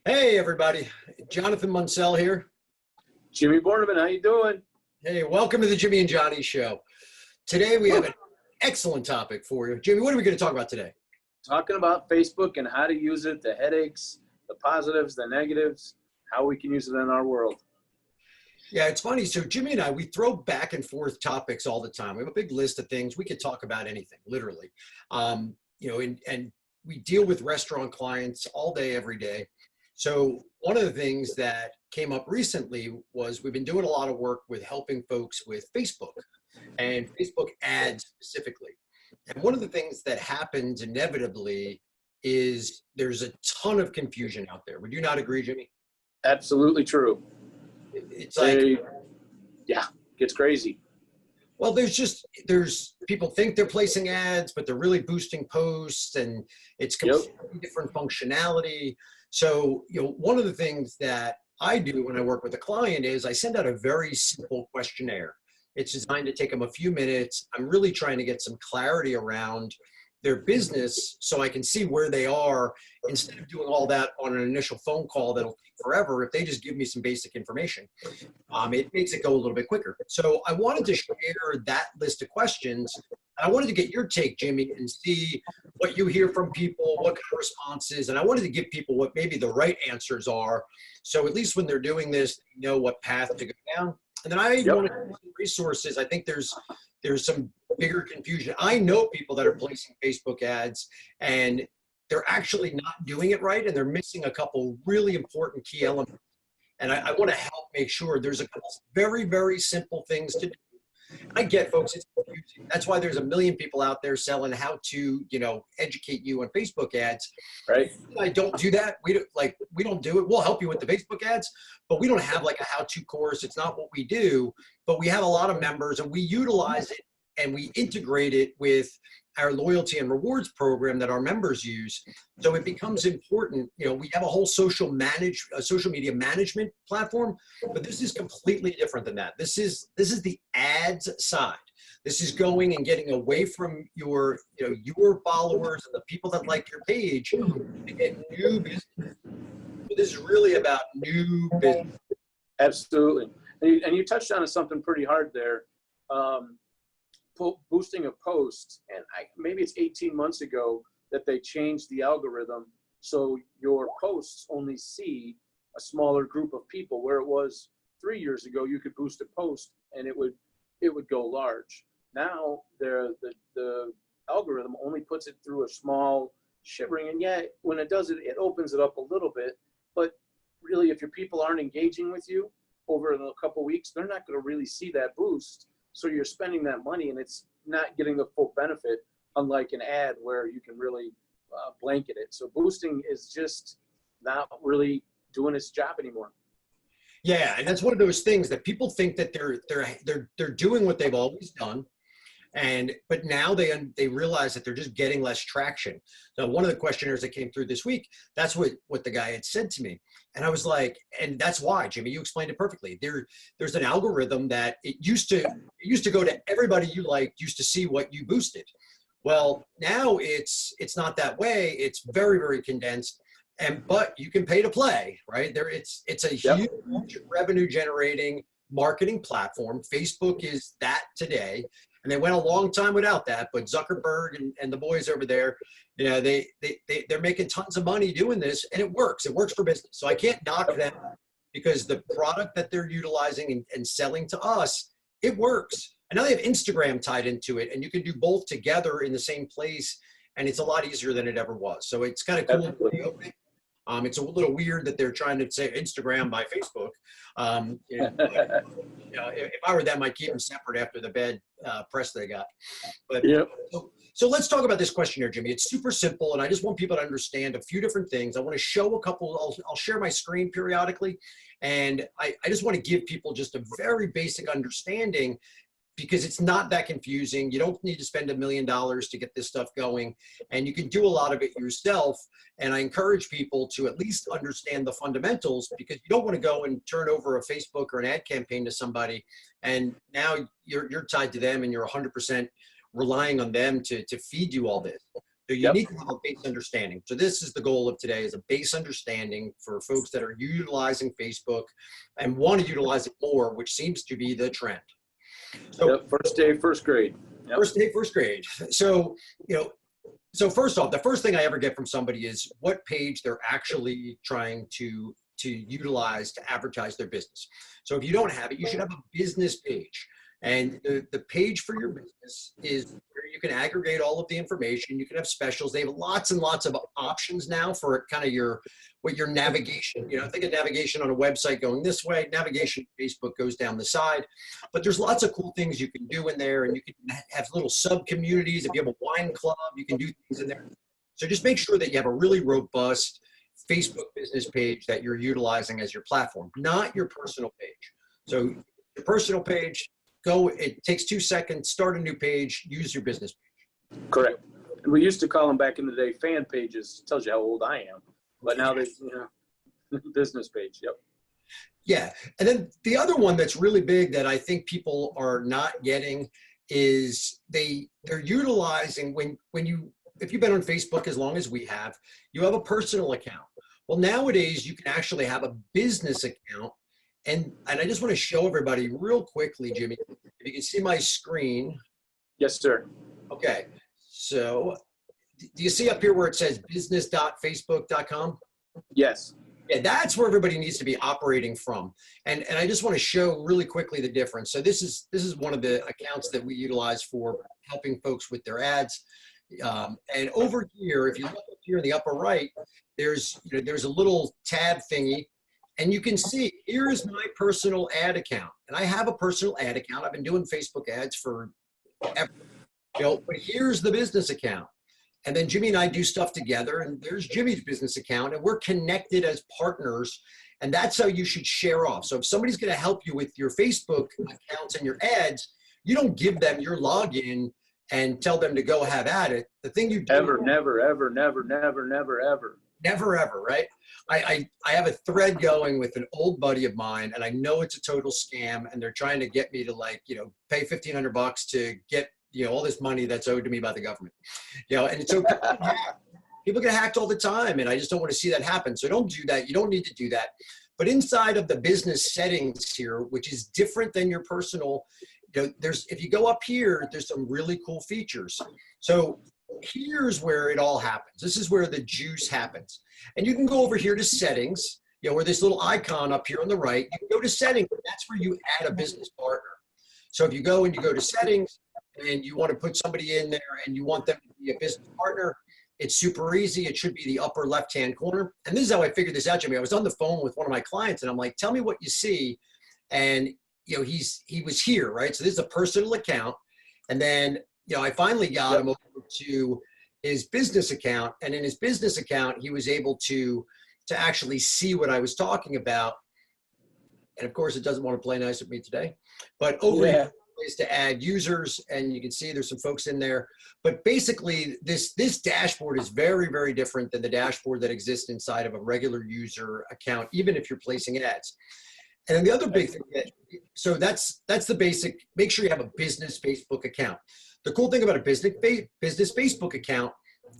Hey everybody, Jonathan Munsell here. Jimmy Bornamann, how you doing? Hey, welcome to the Jimmy and Johnny Show. Today we have an excellent topic for you. Jimmy, what are we going to talk about today? Talking about Facebook and how to use it, the headaches, the positives, the negatives, how we can use it in our world. Yeah, it's funny. So Jimmy and I, we throw back and forth topics all the time. We have a big list of things. We could talk about anything, literally. And we deal with restaurant clients all day, every day. So one of the things that came up recently was we've been doing a lot of work with helping folks with Facebook and Facebook ads specifically. And one of the things that happens inevitably is there's a ton of confusion out there. Would you not agree, Jimmy? Absolutely true. It's like, yeah, gets crazy. well, there's people think they're placing ads, but they're really boosting posts, and it's completely different functionality. So, one of the things that I do when I work with a client is I send out a very simple questionnaire. It's designed to take them a few minutes. I'm really trying to get some clarity around their business so I can see where they are instead of doing all that on an initial phone call that'll take forever. If they just give me some basic information, it makes it go a little bit quicker. So I wanted to share that list of questions. And I wanted to get your take, Jimmy, and see what you hear from people, what kind of responses, and I wanted to give people what maybe the right answers are. So at least when they're doing this, they know what path to go down. And then I want to use resources. I think there's some bigger confusion. I know people that are placing Facebook ads and they're actually not doing it right, and they're missing a couple really important key elements. And I want to help make sure there's a couple very, very simple things to do. I get, folks, it's confusing. That's why there's a million people out there selling how to, educate you on Facebook ads. Right. I don't do that. We don't do it. We'll help you with the Facebook ads, but we don't have like a how-to course. It's not what we do, but we have a lot of members and we utilize it and we integrate it with our loyalty and rewards program that our members use. So it becomes important. We have a whole social media management platform, but this is completely different than that. This is the ads side. This is going and getting away from your followers and the people that like your page to get new business. So this is really about new business. Absolutely. And you touched on something pretty hard there. Boosting a post, and maybe it's 18 months ago that they changed the algorithm so your posts only see a smaller group of people, where it was 3 years ago you could boost a post and it would go large. Now the algorithm only puts it through a small shivering, and yet when it does it, it opens it up a little bit. But really, if your people aren't engaging with you over a couple weeks, they're not going to really see that boost. So you're spending that money and it's not getting the full benefit, unlike an ad where you can really blanket it. So boosting is just not really doing its job anymore. Yeah, and that's one of those things that people think that they're doing what they've always done, but now they realize that they're just getting less traction. So one of the questionnaires that came through this week, that's what the guy had said to me. And I was like, and that's why, Jimmy, you explained it perfectly. There's an algorithm that it used to go to everybody you liked, used to see what you boosted. Well, now it's not that way. It's very, very condensed. But you can pay to play, right? It's a huge revenue generating marketing platform. Facebook is that today. And they went a long time without that, but Zuckerberg and the boys over there, they're making tons of money doing this, and it works. It works for business. So I can't knock them because the product that they're utilizing and selling to us, it works. And now they have Instagram tied into it, and you can do both together in the same place, and it's a lot easier than it ever was. So it's kind of cool. It's a little weird that they're trying to say Instagram by Facebook. If I were them, I'd keep them separate after the bad press they got. But so let's talk about this questionnaire, Jimmy. It's super simple, and I just want people to understand a few different things. I want to show a couple. I'll share my screen periodically, and I just want to give people just a very basic understanding, because it's not that confusing. You don't need to spend $1 million to get this stuff going, and you can do a lot of it yourself. And I encourage people to at least understand the fundamentals, because you don't want to go and turn over a Facebook or an ad campaign to somebody, and now you're tied to them and you're 100% relying on them to feed you all this. So you need to have a base understanding. So this is the goal of today, is a base understanding for folks that are utilizing Facebook and want to utilize it more, which seems to be the trend. So first day, first grade. First day, first grade. So, so first off, the first thing I ever get from somebody is what page they're actually trying to utilize to advertise their business. So if you don't have it, you should have a business page. And the page for your business is where you can aggregate all of the information. You can have specials. They have lots and lots of options now for kind of your navigation. Think of navigation on a website going this way. Navigation Facebook goes down the side. But there's lots of cool things you can do in there, and you can have little sub communities. If you have a wine club, you can do things in there. So just make sure that you have a really robust Facebook business page that you're utilizing as your platform, not your personal page. So your personal page, it takes 2 seconds, start a new page, use your business page. Correct. And we used to call them back in the day fan pages. Tells you how old I am. But now they, business page. Yep. Yeah. And then the other one that's really big that I think people are not getting is they're utilizing if you've been on Facebook as long as we have, you have a personal account. Well, nowadays you can actually have a business account. And I just want to show everybody real quickly, Jimmy, if you can see my screen. Yes, sir. Okay. So do you see up here where it says business.facebook.com? Yes. Yeah, that's where everybody needs to be operating from. And I just want to show really quickly the difference. So this is one of the accounts that we utilize for helping folks with their ads. And over here, if you look up here in the upper right, there's a little tab thingy, and you can see here is my personal ad account. And I have a personal ad account. I've been doing Facebook ads for ever. But here's the business account. And then Jimmy and I do stuff together, and there's Jimmy's business account, and we're connected as partners. And that's how you should share off. So if somebody's going to help you with your Facebook accounts and your ads, you don't give them your login and tell them to go have at it. The thing you do never, ever, right? I have a thread going with an old buddy of mine, and I know it's a total scam, and they're trying to get me to pay $1,500 to get all this money that's owed to me by the government. And so people get hacked all the time, and I just don't want to see that happen. So don't do that. You don't need to do that. But inside of the business settings here, which is different than your personal, if you go up here, there's some really cool features. So here's where it all happens. This is where the juice happens. And you can go over here to settings, where this little icon up here on the right, you can go to settings. That's where you add a business partner. So if you go to settings and you want to put somebody in there and you want them to be a business partner, it's super easy. It should be the upper left-hand corner. And this is how I figured this out, Jimmy. I was on the phone with one of my clients, and I'm like, tell me what you see. And he was here, right? So this is a personal account. And then I finally got him over to his business account, and in his business account, he was able to actually see what I was talking about. And of course, it doesn't want to play nice with me today, but over here is to add users, and you can see there's some folks in there. But basically, this dashboard is very, very different than the dashboard that exists inside of a regular user account, even if you're placing ads. And then the other big thing, so that's the basic. Make sure you have a business Facebook account. The cool thing about a business Facebook account,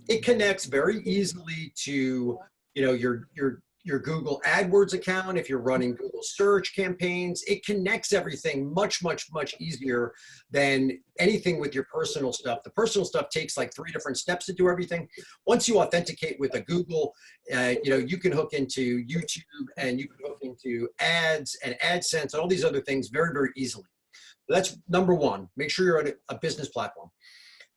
it connects very easily to your Google AdWords account. If you're running Google search campaigns, it connects everything much, much, much easier than anything with your personal stuff. The personal stuff takes like 3 different steps to do everything. Once you authenticate with a Google, you can hook into YouTube, and you can hook into ads and AdSense and all these other things very, very easily. That's number one. Make sure you're on a business platform.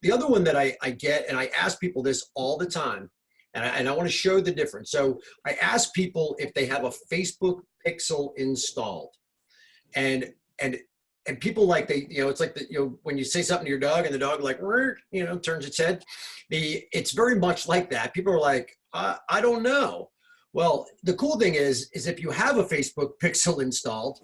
The other one that I get, and I ask people this all the time, and I want to show the difference. So I ask people if they have a Facebook pixel installed, and people it's like when you say something to your dog and the dog turns its head. It's very much like that. People are like, I don't know. Well, the cool thing is if you have a Facebook pixel installed,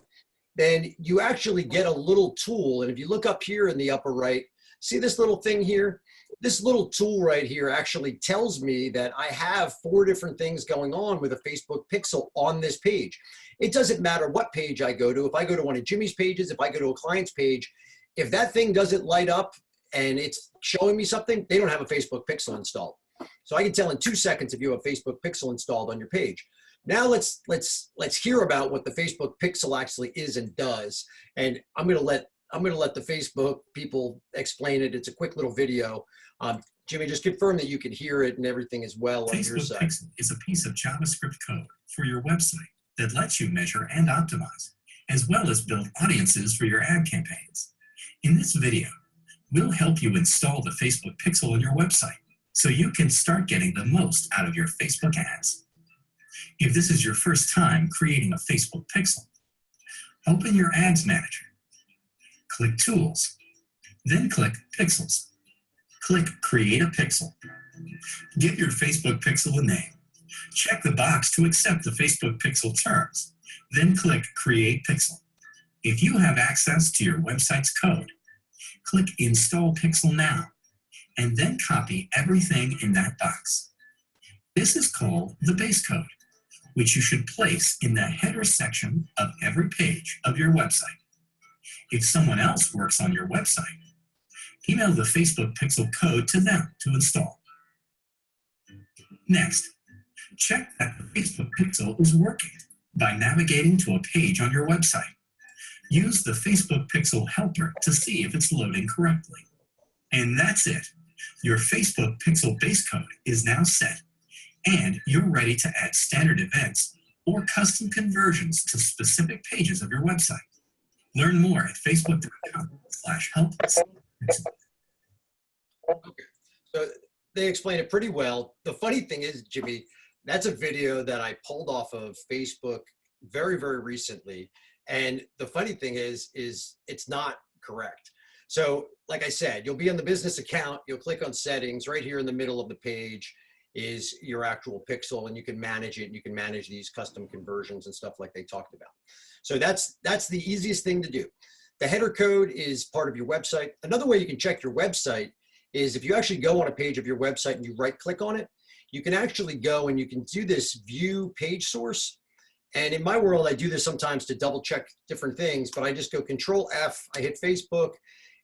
then you actually get a little tool. And if you look up here in the upper right, see this little thing here? This little tool right here actually tells me that I have 4 different things going on with a Facebook pixel on this page. It doesn't matter what page I go to. If I go to one of Jimmy's pages, if I go to a client's page, if that thing doesn't light up and it's showing me something, they don't have a Facebook pixel installed. So I can tell in 2 seconds if you have a Facebook pixel installed on your page. Now let's hear about what the Facebook pixel actually is and does. And I'm gonna let the Facebook people explain it. It's a quick little video. Jimmy, just confirm that you can hear it and everything as well on your side. Facebook Pixel is a piece of JavaScript code for your website that lets you measure and optimize, as well as build audiences for your ad campaigns. In this video, we'll help you install the Facebook Pixel on your website so you can start getting the most out of your Facebook ads. If this is your first time creating a Facebook Pixel, open your Ads Manager, click Tools, then click Pixels. Click Create a Pixel. Give your Facebook Pixel a name. Check the box to accept the Facebook Pixel terms, then click Create Pixel. If you have access to your website's code, click Install Pixel Now, and then copy everything in that box. This is called the base code, which you should place in the header section of every page of your website. If someone else works on your website, email the Facebook Pixel code to them to install. Next, check that the Facebook Pixel is working by navigating to a page on your website. Use the Facebook Pixel helper to see if it's loading correctly. And that's it. Your Facebook Pixel base code is now set, and you're ready to add standard events or custom conversions to specific pages of your website. Learn more at facebook.com/help. Okay. So they explain it pretty well. The funny thing is, Jimmy, that's a video that I pulled off of Facebook very, very recently. And the funny thing is it's not correct. So like I said, you'll be on the business account, you'll click on settings. Right here in the middle of the page is your actual pixel, and you can manage it. And you can manage these custom conversions and stuff like they talked about. So that's the easiest thing to do. The header code is part of your website. Another way you can check your website is if you actually go on a page of your website and you right click on it, you can actually go and you can do this view page source. And in my world, I do this sometimes to double check different things, but I just go Control F, I hit Facebook,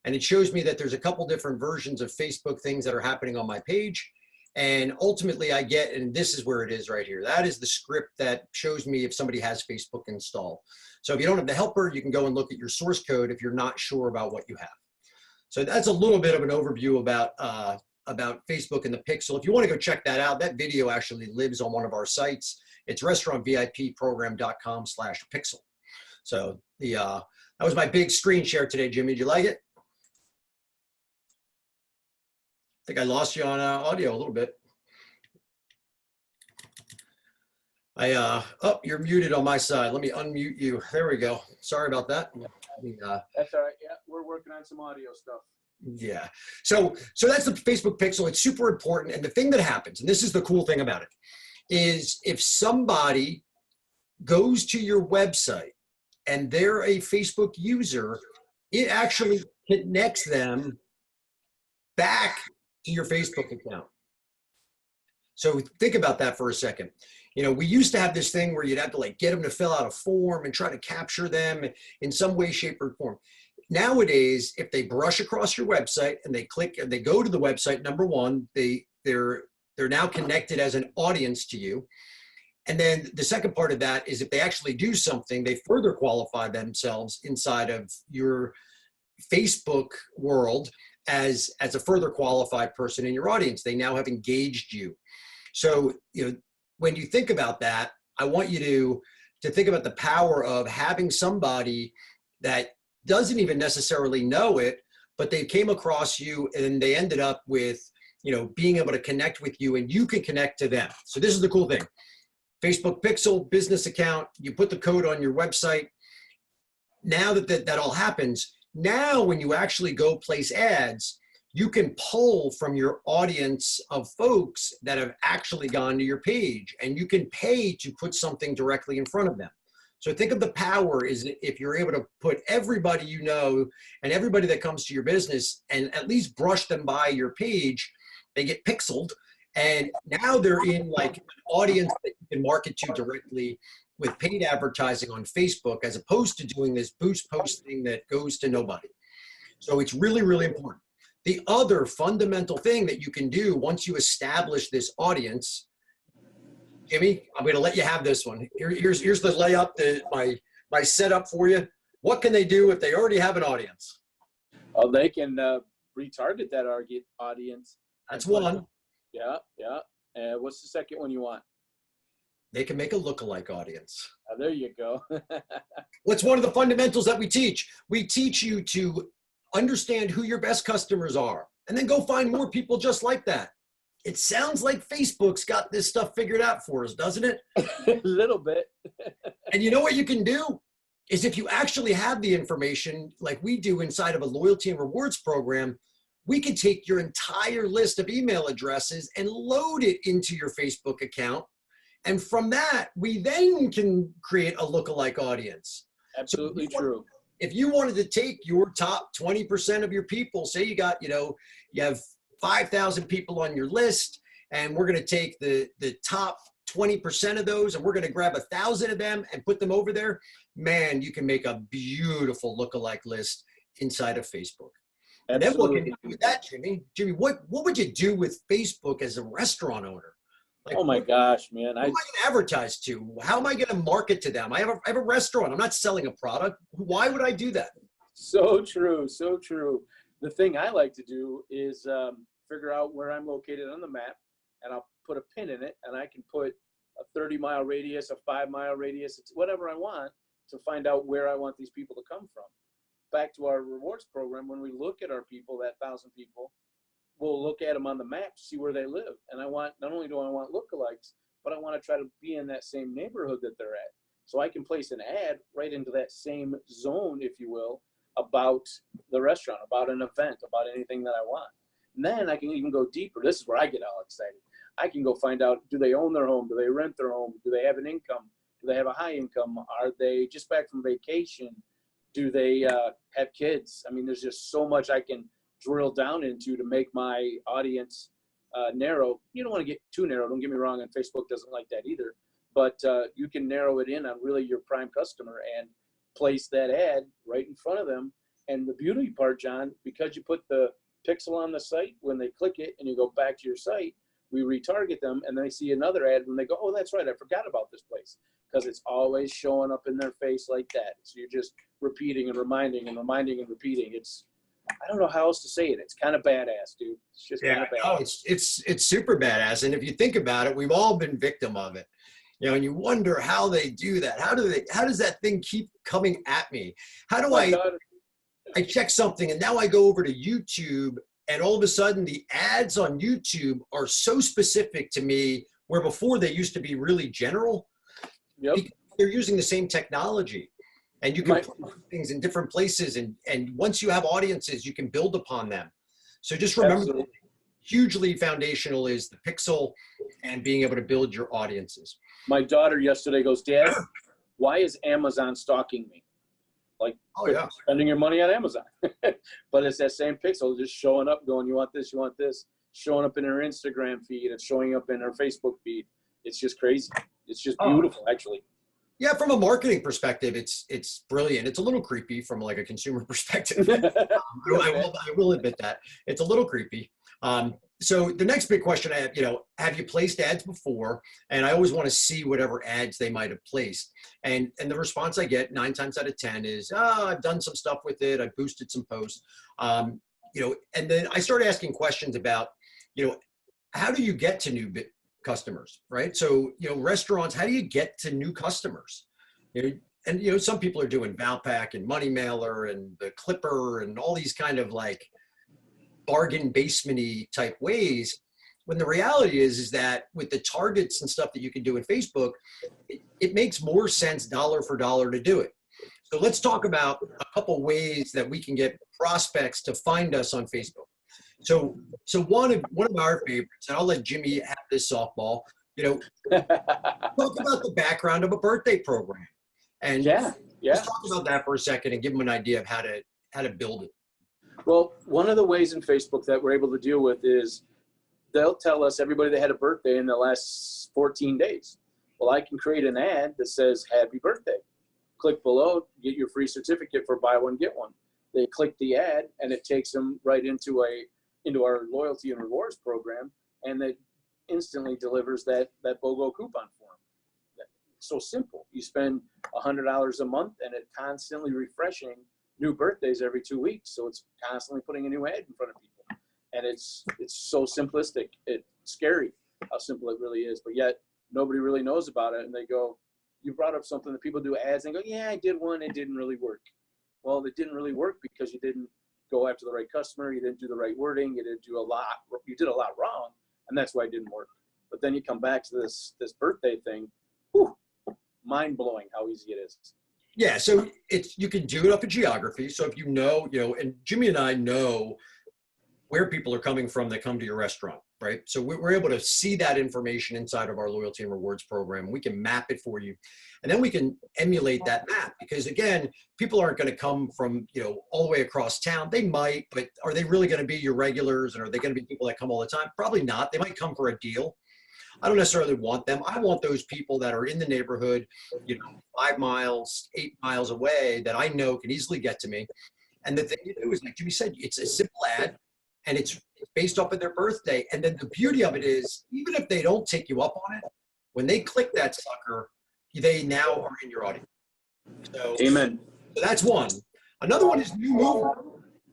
and it shows me that there's a couple different versions of Facebook things that are happening on my page. And ultimately I get, and this is where it is right here. That is the script that shows me if somebody has Facebook installed. So if you don't have the helper, you can go and look at your source code if you're not sure about what you have. So that's a little bit of an overview about Facebook and the Pixel. If you want to go check that out, that video actually lives on one of our sites. It's restaurantvipprogram.com/pixel. So that was my big screen share today, Jimmy. Did you like it? I think I lost you on audio a little bit. Oh, you're muted on my side. Let me unmute you. There we go. Sorry about that. That's all right. Yeah, we're working on some audio stuff. Yeah. So that's the Facebook Pixel. It's super important. And the thing that happens, and this is the cool thing about it, is if somebody goes to your website and they're a Facebook user, it actually connects them back to your Facebook account. So think about that for a second. You know, we used to have this thing where you'd have to like get them to fill out a form and try to capture them in some way, shape, or form. Nowadays, if they brush across your website and they click and they go to the website, number one, they're now connected as an audience to you. And then the second part of that is if they actually do something, they further qualify themselves inside of your Facebook world as a further qualified person in your audience. They now have engaged you. So, you know, when you think about that, I want you to think about the power of having somebody that doesn't even necessarily know it, but they came across you and they ended up with, you know, being able to connect with you and you can connect to them. So this is the cool thing. Facebook Pixel business account, you put the code on your website. Now that all happens, now when you actually go place ads, you can pull from your audience of folks that have actually gone to your page, and you can pay to put something directly in front of them. So think of the power is if you're able to put everybody you know and everybody that comes to your business and at least brush them by your page, they get pixeled, and now they're in like an audience that you can market to directly with paid advertising on Facebook, as opposed to doing this boost post thing that goes to nobody. So it's really, really important. The other fundamental thing that you can do once you establish this audience, Jimmy, I'm going to let you have this one. Here's the layup, my setup for you. What can they do if they already have an audience? Oh, they can retarget that audience. That's one. Yeah. And what's the second one you want? They can make a lookalike audience. Oh, there you go. What's one of the fundamentals that we teach? We teach you to understand who your best customers are and then go find more people just like that. It sounds like Facebook's got this stuff figured out for us, doesn't it? A little bit. And you know what you can do? Is if you actually have the information like we do inside of a loyalty and rewards program, we can take your entire list of email addresses and load it into your Facebook account. And from that, we then can create a lookalike audience. Absolutely true. If you wanted to take your top 20% of your people, say you got, you have 5,000 people on your list, and we're going to take the top 20% of those, and we're going to grab 1,000 of them and put them over there, man, you can make a beautiful lookalike list inside of Facebook. And then what can you do with that, Jimmy? Jimmy, what would you do with Facebook as a restaurant owner? Like, oh my gosh, man. Who am I going to advertise to? How am I going to market to them? I have a restaurant. I'm not selling a product. Why would I do that? So true. So true. The thing I like to do is figure out where I'm located on the map, and I'll put a pin in it, and I can put a 30-mile radius, a 5-mile radius, it's whatever I want to find out where I want these people to come from. Back to our rewards program, when we look at our people, that 1,000 people, we'll look at them on the map, see where they live. And not only do I want lookalikes, but I want to try to be in that same neighborhood that they're at. So I can place an ad right into that same zone, if you will, about the restaurant, about an event, about anything that I want. And then I can even go deeper. This is where I get all excited. I can go find out, do they own their home? Do they rent their home? Do they have an income? Do they have a high income? Are they just back from vacation? Do they have kids? I mean, there's just so much I can drill down into to make my audience narrow. You don't want to get too narrow. Don't get me wrong. And Facebook doesn't like that either. But you can narrow it in on really your prime customer and place that ad right in front of them. And the beauty part, John, because you put the pixel on the site, when they click it and you go back to your site, we retarget them, and they see another ad when they go, oh, that's right, I forgot about this place, because it's always showing up in their face like that. So you're just repeating and reminding and reminding and repeating. I don't know how else to say it. It's kind of badass, dude. It's just kind of badass. Oh, it's super badass. And if you think about it, we've all been victim of it. And you wonder how they do that. How does that thing keep coming at me? How do I check something and now I go over to YouTube, and all of a sudden the ads on YouTube are so specific to me, where before they used to be really general. Yep. They're using the same technology, and you can put things in different places. And once you have audiences, you can build upon them. So just remember, hugely foundational is the pixel and being able to build your audiences. My daughter yesterday goes, Dad, why is Amazon stalking me? Like, spending your money on Amazon. But it's that same pixel just showing up going, you want this, showing up in her Instagram feed and showing up in her Facebook feed. It's just crazy. It's just beautiful, actually. Yeah, from a marketing perspective, it's brilliant. It's a little creepy from like a consumer perspective. I will admit that. It's a little creepy. So the next big question I have you placed ads before? And I always want to see whatever ads they might have placed. And the response I get 9 times out of 10 is, I've done some stuff with it. I boosted some posts. And then I started asking questions about, how do you get to new customers, right? So, restaurants, how do you get to new customers? And some people are doing Valpak and Money Mailer and the Clipper and all these kind of like bargain basement-y type ways, when the reality is that with the targets and stuff that you can do in Facebook, it makes more sense dollar for dollar to do it. So let's talk about a couple ways that we can get prospects to find us on Facebook. So one of our favorites, and I'll let Jimmy have this softball, talk about the background of a birthday program. And let's talk about that for a second and give them an idea of how to build it. Well, one of the ways in Facebook that we're able to deal with is they'll tell us everybody that had a birthday in the last 14 days. Well, I can create an ad that says, happy birthday. Click below, get your free certificate for buy one, get one. They click the ad, and it takes them right into a into our loyalty and rewards program, and it instantly delivers that BOGO coupon form. So simple. You spend $100 a month, and it constantly refreshing new birthdays every 2 weeks. So it's constantly putting a new ad in front of people, and it's so simplistic. It's scary how simple it really is, but yet nobody really knows about it. And they go, you brought up something that people do ads and go, yeah, I did one. It didn't really work. Well, it didn't really work because you didn't go after the right customer. You didn't do the right wording. You did a lot wrong. And that's why it didn't work. But then you come back to this birthday thing. Whew, mind blowing how easy it is. Yeah. So you can do it up in geography. So if you know, and Jimmy and I know where people are coming from that come to your restaurant, right? So we're able to see that information inside of our loyalty and rewards program. We can map it for you. And then we can emulate that map, because again, people aren't going to come from, all the way across town. They might, but are they really going to be your regulars? And are they going to be people that come all the time? Probably not. They might come for a deal. I don't necessarily want them. I want those people that are in the neighborhood, 5 miles, 8 miles away, that I know can easily get to me. And the thing to do is, like Jimmy said, it's a simple ad, and it's based off of their birthday. And then the beauty of it is, even if they don't take you up on it, when they click that sucker, they now are in your audience. So, Amen. So that's one. Another one is new mover.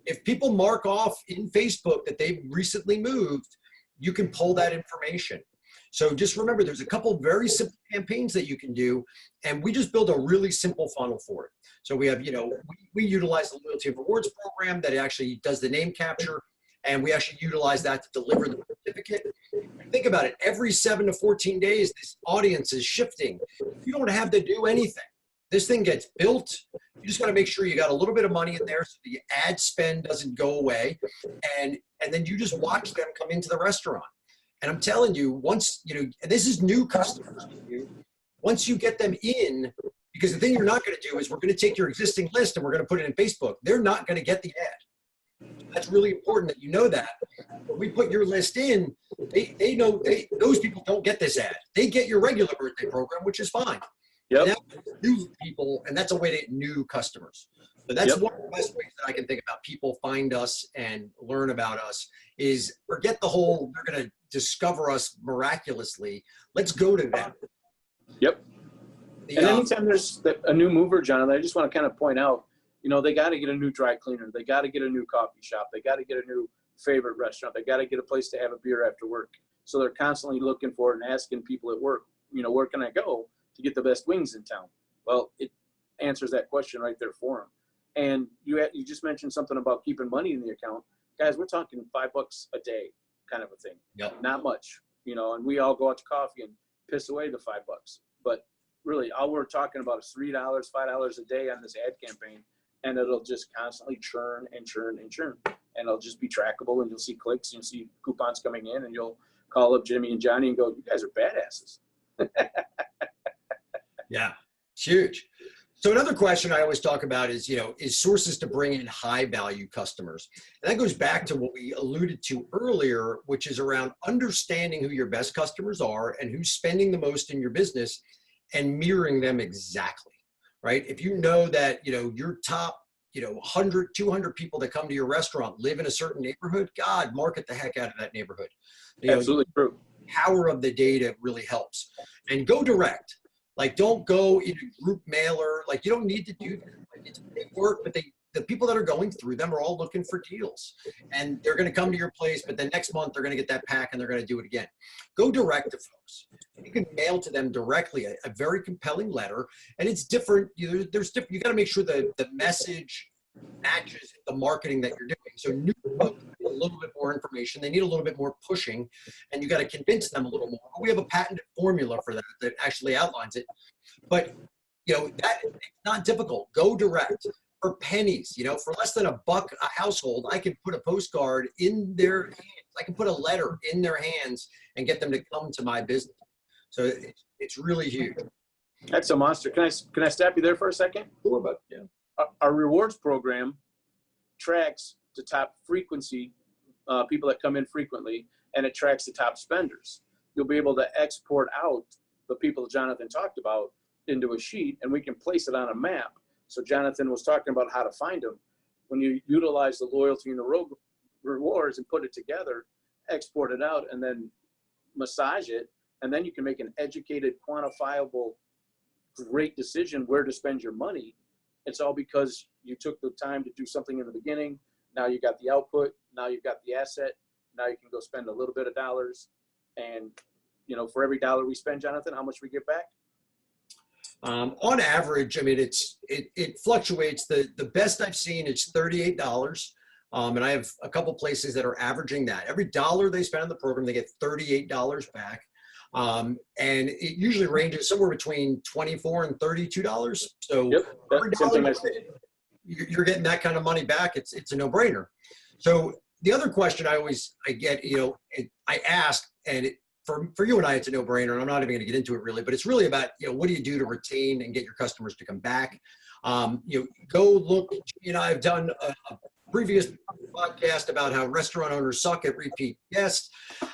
If people mark off in Facebook that they've recently moved, you can pull that information. So just remember, there's a couple very simple campaigns that you can do, and we just build a really simple funnel for it. So we have, we utilize the loyalty and rewards program that actually does the name capture, and we actually utilize that to deliver the certificate. Think about it. Every 7 to 14 days, this audience is shifting. You don't have to do anything. This thing gets built. You just got to make sure you got a little bit of money in there so the ad spend doesn't go away, and then you just watch them come into the restaurant. And I'm telling you, once, and this is new customers. Once you get them in, because the thing you're not going to do is we're going to take your existing list and we're going to put it in Facebook. They're not going to get the ad. That's really important that you know that. When we put your list in, they know those people don't get this ad. They get your regular birthday program, which is fine. Yep. And that's new people, and that's a way to get new customers. So that's one of the best ways that I can think about people find us and learn about us is forget the whole, they're going to discover us miraculously. Let's go to them. Yep. And anytime there's a new mover, Jonathan, I just want to kind of point out, they got to get a new dry cleaner. They got to get a new coffee shop. They got to get a new favorite restaurant. They got to get a place to have a beer after work. So they're constantly looking for it and asking people at work, where can I go to get the best wings in town? Well, it answers that question right there for them. And you just mentioned something about keeping money in the account. Guys, we're talking $5 a day kind of a thing. Yep. Not much, and we all go out to coffee and piss away the $5. But really, all we're talking about is $3, $5 a day on this ad campaign. And it'll just constantly churn and churn and churn. And it'll just be trackable, and you'll see clicks, and you'll see coupons coming in, and you'll call up Jimmy and Johnny and go, you guys are badasses. Yeah, it's huge. So another question I always talk about is, is sources to bring in high value customers. And that goes back to what we alluded to earlier, which is around understanding who your best customers are and who's spending the most in your business and mirroring them exactly. Right? If you know that, your top, 100, 200 people that come to your restaurant live in a certain neighborhood, God, market the heck out of that neighborhood. Absolutely true. The power of the data really helps. And go direct. Like, don't go in a group mailer. Like, you don't need to do that. Like, it's big work, but the people that are going through them are all looking for deals. And they're going to come to your place, but then next month they're going to get that pack and they're going to do it again. Go direct to folks. You can mail to them directly a very compelling letter, and it's different. There's different. You got to make sure that the message matches the marketing that you're doing. So new folks need a little bit more information. They need a little bit more pushing, and you got to convince them a little more. We have a patented formula for that actually outlines it. But that it's not difficult. Go direct. For pennies, for less than $1 a household, I can put a postcard in their hands. I can put a letter in their hands and get them to come to my business. So it's really huge. That's a monster. Can I stop you there for a second? Sure, but yeah. Our rewards program tracks the top frequency, people that come in frequently, and it tracks the top spenders. You'll be able to export out the people Jonathan talked about into a sheet, and we can place it on a map. So Jonathan was talking about how to find them. When you utilize the loyalty and the rewards and put it together, export it out, and then massage it. And then you can make an educated, quantifiable, great decision where to spend your money. It's all because you took the time to do something in the beginning. Now you got the output. Now you've got the asset. Now you can go spend a little bit of dollars. And, you know, for every dollar we spend, Jonathan, how much we get back? On average, I mean, it fluctuates. The best I've seen is $38. And I have a couple places that are averaging that. Every dollar they spend on the program, they get $38 back. And it usually ranges somewhere between $24 and $32. So every dollar you're getting that kind of money back. It's a no-brainer. So the other question I get, you know, I ask, and for you and I, it's a no-brainer, and I'm not even going to get into it really, but it's really about, you know, what do you do to retain and get your customers to come back? You know, go look. You know, I've done a previous podcast about how restaurant owners suck at repeat guests,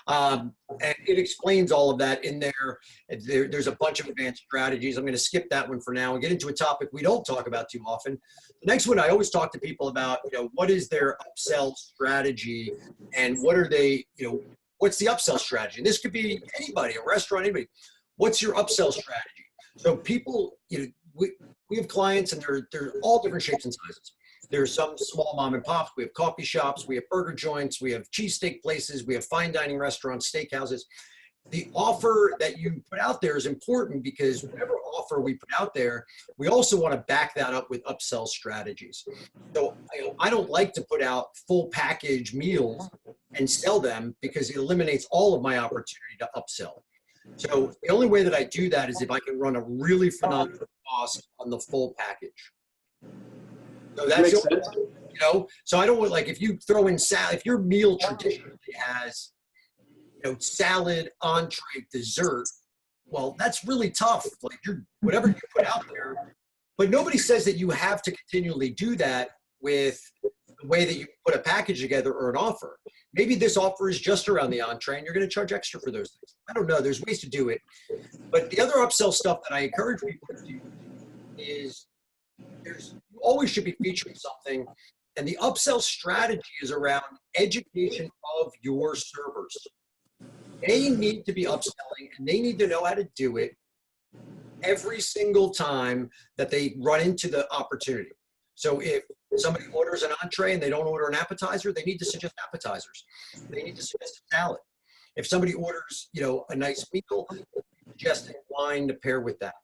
and it explains all of that in there. There's a bunch of advanced strategies. I'm going to skip that one for now and get into a topic we don't talk about too often. The next one, I always talk to people about, you know, what is their upsell strategy, and what are they, you know, what's the upsell strategy? And this could be anybody, a restaurant, anybody. What's your upsell strategy? So people, you know, we have clients, and they're all different shapes and sizes. There's some small mom and pops. We have coffee shops. We have burger joints. We have cheesesteak places. We have fine dining restaurants, steakhouses. The offer that you put out there is important, because whatever offer we put out there, we also want to back that up with upsell strategies. So I don't like to put out full package meals and sell them, because it eliminates all of my opportunity to upsell. So the only way that I do that is if I can run a really phenomenal cost on the full package. So that's Makes sense. You know, so I don't want, like, if you throw in salad, if your meal traditionally has, you know, salad, entree, dessert, well, that's really tough. Like, whatever you put out there, but nobody says that you have to continually do that with the way that you put a package together or an offer. Maybe this offer is just around the entree and you're going to charge extra for those things. I don't know. There's ways to do it. But the other upsell stuff that I encourage people to do is you always should be featuring something. And the upsell strategy is around education of your servers. They need to be upselling, and they need to know how to do it every single time that they run into the opportunity. So if somebody orders an entree and they don't order an appetizer, they need to suggest appetizers. They need to suggest a salad. If somebody orders, you know, a nice meal, suggesting wine to pair with that.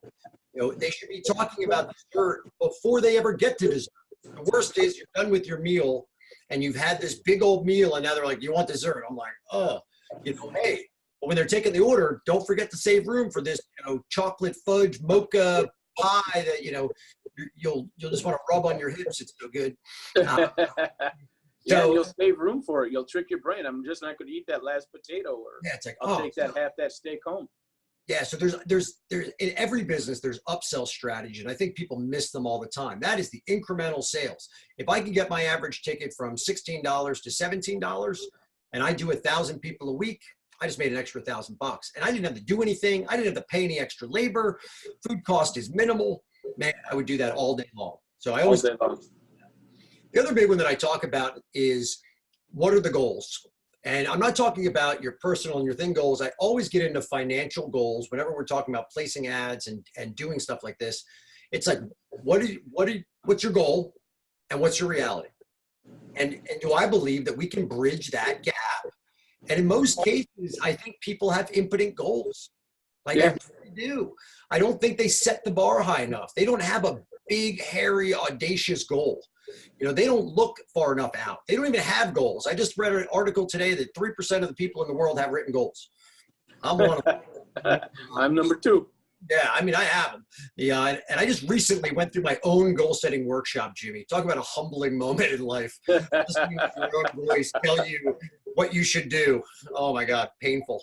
You know, they should be talking about dessert before they ever get to dessert. The worst is you're done with your meal and you've had this big old meal, and now they're like, you want dessert? I'm like, oh, you know, hey. But when they're taking the order, don't forget to save room for this, you know, chocolate fudge mocha pie that, you know, you'll just want to rub on your hips. It's so good. Yeah, you'll save room for it. You'll trick your brain. I'm just not going to eat that last potato, or yeah, it's like, I'll take half that steak home. Yeah, so there's in every business there's upsell strategy, and I think people miss them all the time. That is the incremental sales. If I can get my average ticket from $16 to $17, and I do 1,000 people a week, I just made an extra $1,000, and I didn't have to do anything. I didn't have to pay any extra labor. Food cost is minimal. Man, I would do that all day long. So I always. The other big one that I talk about is, what are the goals? And I'm not talking about your personal and your thing goals. I always get into financial goals whenever we're talking about placing ads and doing stuff like this. It's like, what's your goal and what's your reality? And do I believe that we can bridge that gap? And in most cases, I think people have impotent goals. Like, I really do. I don't think they set the bar high enough. They don't have a big, hairy, audacious goal. You know, they don't look far enough out. They don't even have goals. I just read an article today that 3% of the people in the world have written goals. I'm one of them. I'm number 2. Yeah, I mean, I have them. Yeah, and I just recently went through my own goal-setting workshop, Jimmy. Talk about a humbling moment in life. Listening to your own voice tell you what you should do. Oh, my God, painful.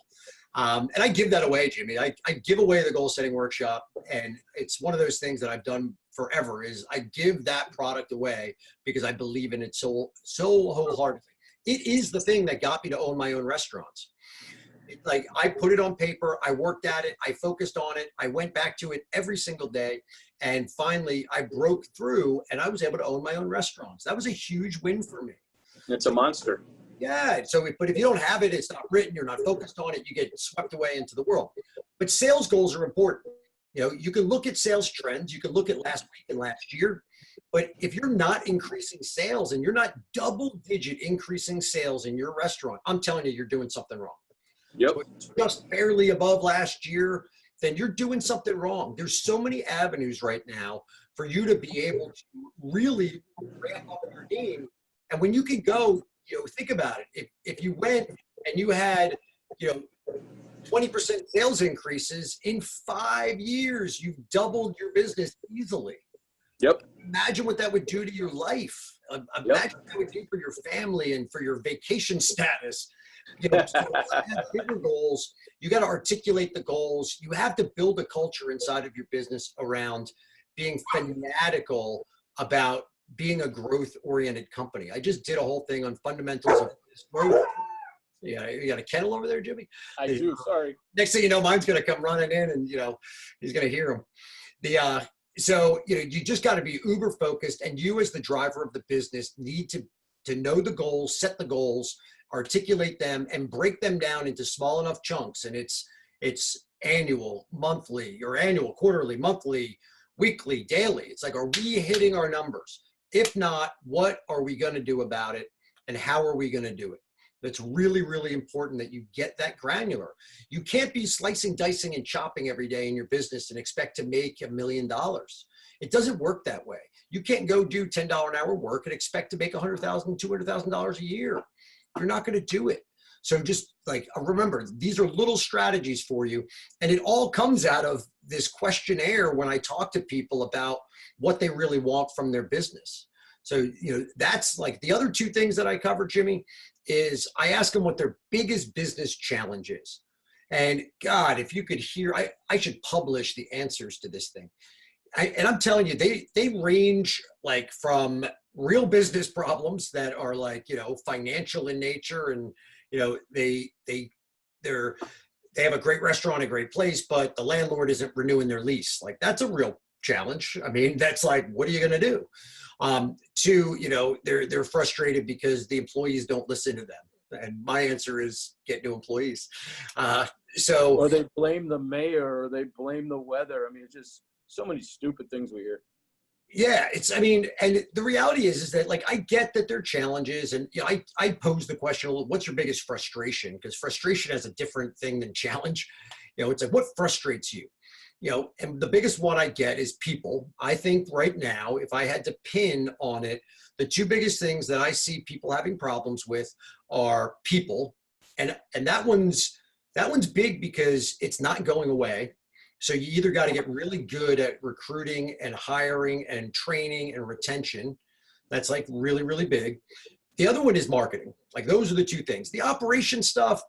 And I give that away, Jimmy. I give away the goal-setting workshop, and it's one of those things that I've done forever is I give that product away because I believe in it so wholeheartedly. It is the thing that got me to own my own restaurants. Like, I put it on paper, I worked at it, I focused on it, I went back to it every single day, and finally I broke through and I was able to own my own restaurants. That was a huge win for me. It's a monster. Yeah. So, but if you don't have it, it's not written, you're not focused on it, you get swept away into the world. But sales goals are important. You can look at sales trends, you can look at last week and last year, but if you're not increasing sales and you're not double-digit increasing sales in your restaurant, I'm telling you, you're doing something wrong. Yep. So it's just barely above last year, then you're doing something wrong. There's so many avenues right now for you to be able to really ramp up your game. And when you can go, think about it. If you went and you had, 20% sales increases in 5 years, you've doubled your business easily. Yep. Imagine what that would do to your life. Imagine what that would do for your family and for your vacation status. So have bigger goals. You got to articulate the goals. You have to build a culture inside of your business around being fanatical about being a growth-oriented company. I just did a whole thing on fundamentals of growth. Yeah, you got a kennel over there, Jimmy? I do. Sorry. Next thing you know, mine's going to come running in, and he's going to hear him. So you just got to be uber focused, and you as the driver of the business need to know the goals, set the goals, articulate them, and break them down into small enough chunks. And it's annual, monthly, or annual, quarterly, monthly, weekly, daily. It's like, are we hitting our numbers? If not, what are we going to do about it, and how are we going to do it? It's really, really important that you get that granular. You can't be slicing, dicing, and chopping every day in your business and expect to make $1 million. It doesn't work that way. You can't go do $10 an hour work and expect to make $100,000, $200,000 a year. You're not going to do it. So just remember, these are little strategies for you. And it all comes out of this questionnaire when I talk to people about what they really want from their business. So, that's like the other two things that I cover, Jimmy, is I ask them what their biggest business challenge is. And God, if you could hear, I should publish the answers to this thing. And I'm telling you, they range from real business problems that are financial in nature, and they have a great restaurant, a great place, but the landlord isn't renewing their lease. That's a real challenge. I mean, that's what are you going to do? To, they're frustrated because the employees don't listen to them. And my answer is get new employees. Or they blame the mayor, or they blame the weather. I mean, it's just so many stupid things we hear. Yeah, and the reality is that I get that there are challenges, and I pose the question, what's your biggest frustration? Because frustration has a different thing than challenge. It's what frustrates you? And the biggest one I get is people. I think right now, if I had to pin on it, the two biggest things that I see people having problems with are people. And that one's big because it's not going away. So you either got to get really good at recruiting and hiring and training and retention. That's really, really big. The other one is marketing. Those are the two things. The operation stuff,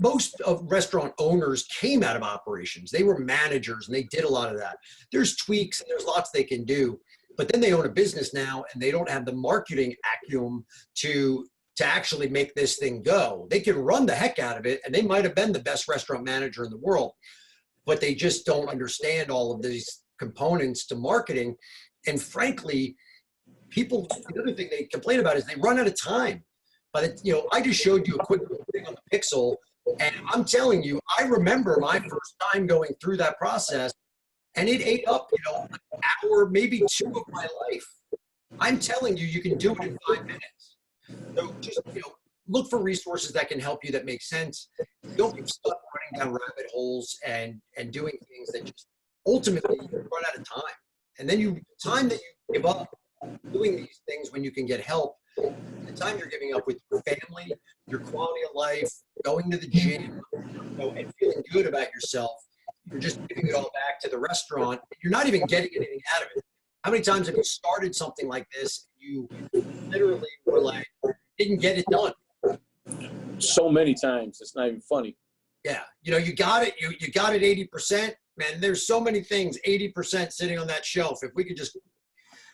most of restaurant owners came out of operations. They were managers and they did a lot of that. There's tweaks and there's lots they can do, but then they own a business now and they don't have the marketing acumen to actually make this thing go. They can run the heck out of it, and they might have been the best restaurant manager in the world, but they just don't understand all of these components to marketing. And frankly, people, the other thing they complain about is they run out of time. But I just showed you a quick thing on the Pixel, and I'm telling you, I remember my first time going through that process, and it ate up, an hour, maybe two of my life. I'm telling you, you can do it in 5 minutes. So just, look for resources that can help you, that make sense. Don't get stuck running down rabbit holes and doing things that just ultimately you run out of time. And then time that you give up doing these things when you can get help, the time you're giving up with your family, your quality of life, going to the gym, and feeling good about yourself, you're just giving it all back to the restaurant. You're not even getting anything out of it. How many times have you started something like this, you literally were didn't get it done? So many times, it's not even funny. Yeah, you got it. You got it 80%. Man, there's so many things, 80% sitting on that shelf. If we could just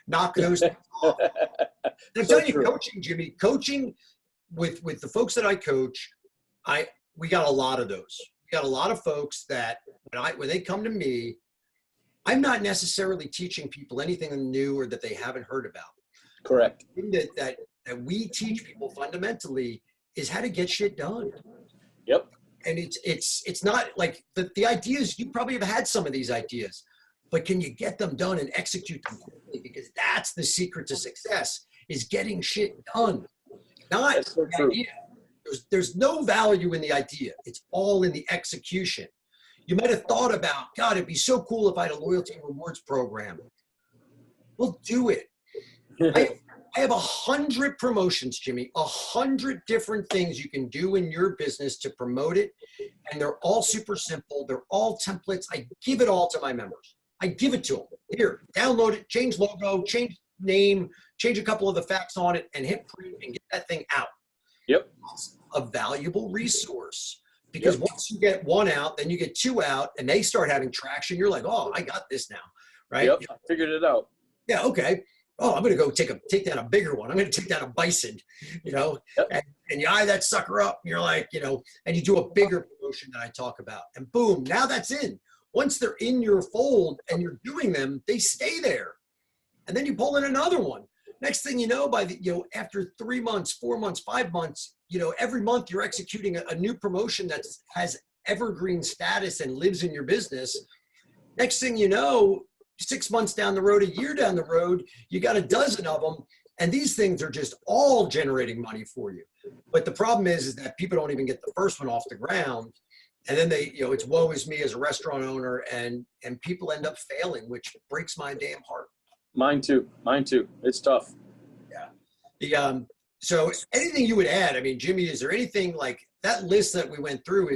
knock those things off. I'm telling you, coaching, Jimmy, coaching with the folks that I coach, we got a lot of those. We got a lot of folks that when they come to me, I'm not necessarily teaching people anything new or that they haven't heard about. Correct. That that we teach people fundamentally is how to get shit done. Yep. And it's not like the ideas, you probably have had some of these ideas, but can you get them done and execute them quickly? Because that's the secret to success, is getting shit done. Not That's so the true. idea. There's no value in the idea. It's all in the execution. You might have thought about, God, it'd be so cool if I had a loyalty and rewards program. We'll do it. I have 100 promotions, Jimmy, 100 different things you can do in your business to promote it. And they're all super simple. They're all templates. I give it all to my members. I give it to them. Here, download it, change logo, change name, change a couple of the facts on it, and hit print and get that thing out. Yep. It's a valuable resource, because once you get one out, then you get two out, and they start having traction. You're like, oh, I got this now, right? Yep. I figured it out. Yeah, okay. Oh, I'm going to go take down a bigger one. I'm going to take down a bison, and you eye that sucker up, and you're like, and you do a bigger promotion that I talk about, and boom, now that's in. Once they're in your fold and you're doing them, they stay there. And then you pull in another one. Next thing you know, after 3 months, 4 months, 5 months, every month you're executing a new promotion that has evergreen status and lives in your business. Next thing you know, 6 months down the road, a year down the road, you got a dozen of them. And these things are just all generating money for you. But the problem is that people don't even get the first one off the ground. And then it's woe is me as a restaurant owner, and people end up failing, which breaks my damn heart. Mine too. It's tough. Yeah. So anything you would add? I mean, Jimmy, is there anything like that list that we went through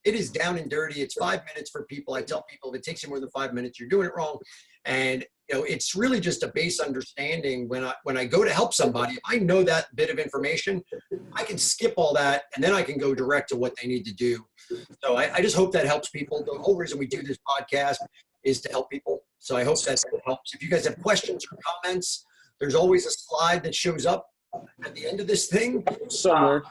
it is down and dirty. It's 5 minutes for people. I tell people, if it takes you more than 5 minutes, you're doing it wrong. And it's really just a base understanding. When I go to help somebody, if I know that bit of information, I can skip all that, and then I can go direct to what they need to do. So I just hope that helps people. The whole reason we do this podcast is to help people. So I hope that helps. If you guys have questions or comments, there's always a slide that shows up at the end of this thing. Somewhere,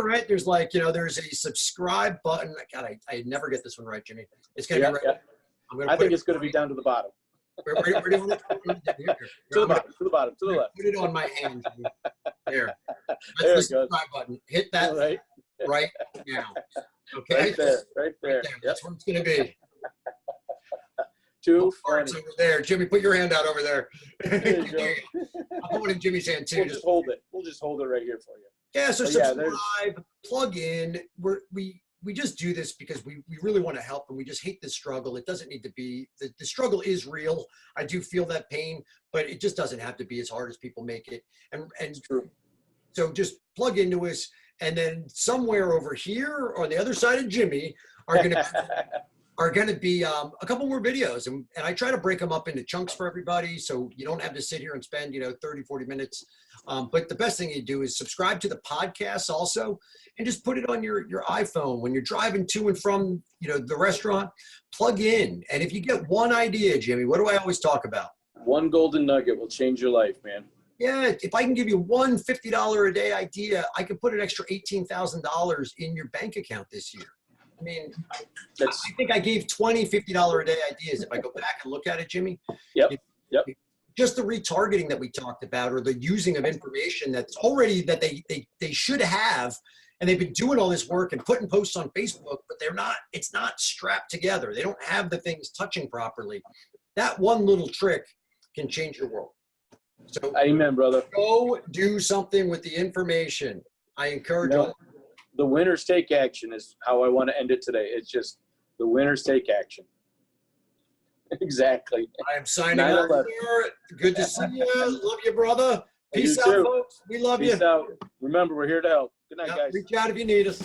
right? There's there's a subscribe button. God, I never get this one right, Jimmy. It's going to be right. Yeah. I think it's going to be down to the bottom. Where do you want it? To the bottom, to the left. Put it on my hand. There. That's There the it goes. subscribe button. Hit that right now. Okay? Right there. Yep. That's where it's going to be. Too Farts funny. over there. Jimmy, put your hand out over there. There you go. I'll put it in Jimmy's hand too. We'll just hold it. We'll just hold it right here for you. Yeah, so But yeah, subscribe, plug in. We just do this because we really want to help, and we just hate the struggle. It doesn't need to be. The struggle is real. I do feel that pain, but it just doesn't have to be as hard as people make it. And True. So just plug into us, and then somewhere over here on the other side of Jimmy are going to be a couple more videos, and I try to break them up into chunks for everybody, so you don't have to sit here and spend 30, 40 minutes. But the best thing you do is subscribe to the podcast also, and just put it on your iPhone when you're driving to and from the restaurant. Plug in, and if you get one idea, Jimmy, what do I always talk about? One golden nugget will change your life, man. Yeah, if I can give you one $50 a day idea, I can put an extra $18,000 in your bank account this year. I mean, I think I gave 20 $50 a day ideas. If I go back and look at it, Jimmy. Yep. Just the retargeting that we talked about, or the using of information that's already that they should have, and they've been doing all this work and putting posts on Facebook, but it's not strapped together. They don't have the things touching properly. That one little trick can change your world. So amen, brother. Go do something with the information. I encourage you. The winners take action is how I want to end it today. It's just the winners take action. Exactly. I am signing out here. Good to see you. Love you, brother. Peace out, folks. We love you. Peace out. Remember, we're here to help. Good night, guys. Reach out if you need us.